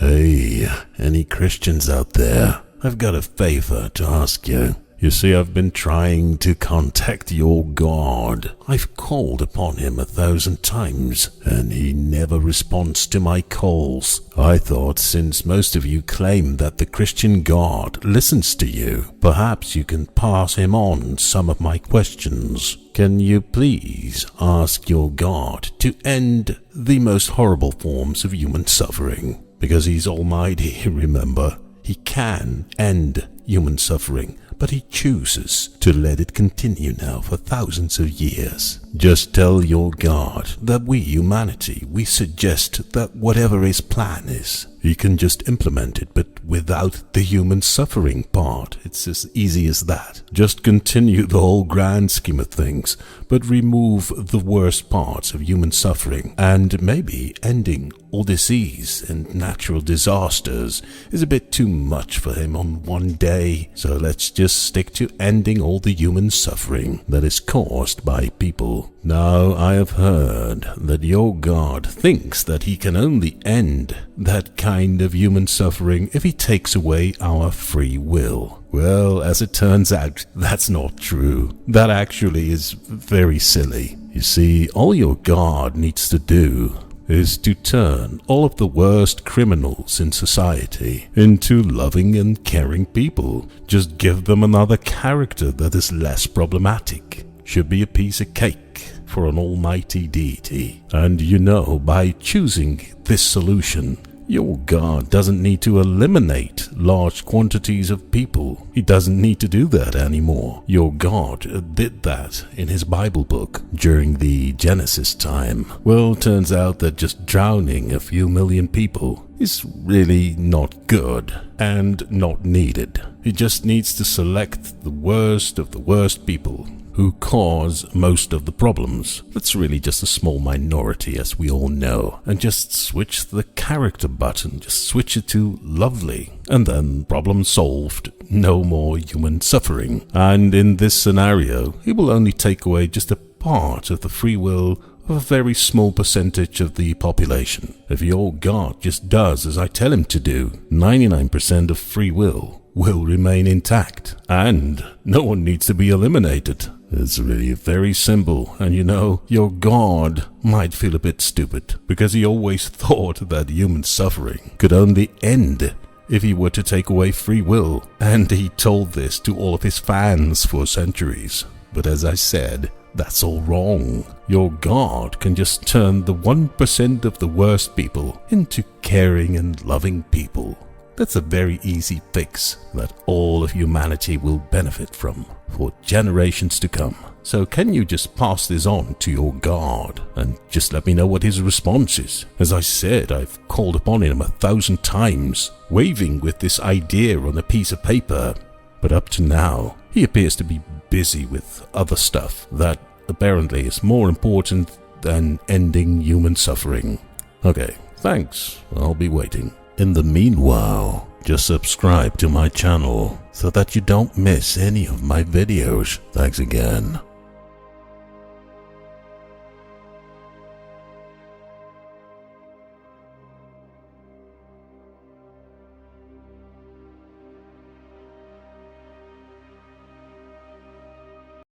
Hey, any Christians out there? I've got a favor to ask you. You see, I've been trying to contact your God. I've called upon him 1,000 times, and he never responds to my calls. I thought since most of you claim that the Christian God listens to you, perhaps you can pass him on some of my questions. Can you please ask your God to end the most horrible forms of human suffering? Because he's almighty, remember. He can end human suffering, but he chooses to let it continue now for thousands of years. Just tell your God that we, humanity, we suggest that whatever his plan is, he can just implement it, but without the human suffering part. It's as easy as that. Just continue the whole grand scheme of things, but remove the worst parts of human suffering, and maybe ending all disease and natural disasters is a bit too much for him on one day. So let's just stick to ending all the human suffering that is caused by people. Now, I have heard that your God thinks that he can only end that kind of human suffering if he takes away our free will. Well, as it turns out, that's not true. That actually is very silly. You see, all your God needs to do is to turn all of the worst criminals in society into loving and caring people. Just give them another character that is less problematic. Should be a piece of cake for an almighty deity. And you know, by choosing this solution, your God doesn't need to eliminate large quantities of people. He doesn't need to do that anymore. Your God did that in his Bible book during the Genesis time. Well, turns out that just drowning a few million people is really not good and not needed. He just needs to select the worst of the worst people who cause most of the problems. That's really just a small minority, as we all know, and just switch the character button, just switch it to lovely, and then problem solved. No more human suffering. And in this scenario, he will only take away just a part of the free will of a very small percentage of the population. If your God just does as I tell him to do, 99% of free will remain intact, and no one needs to be eliminated. It's really very simple, and you know, your God might feel a bit stupid, because he always thought that human suffering could only end if he were to take away free will, and he told this to all of his fans for centuries. But as I said, that's all wrong. Your God can just turn the 1% of the worst people into caring and loving people. That's a very easy fix that all of humanity will benefit from for generations to come. So can you just pass this on to your God and just let me know what his response is? As I said, I've called upon him 1,000 times, waving with this idea on a piece of paper. But up to now, he appears to be busy with other stuff that apparently is more important than ending human suffering. Okay, thanks. I'll be waiting. In the meanwhile, just subscribe to my channel so that you don't miss any of my videos. Thanks again.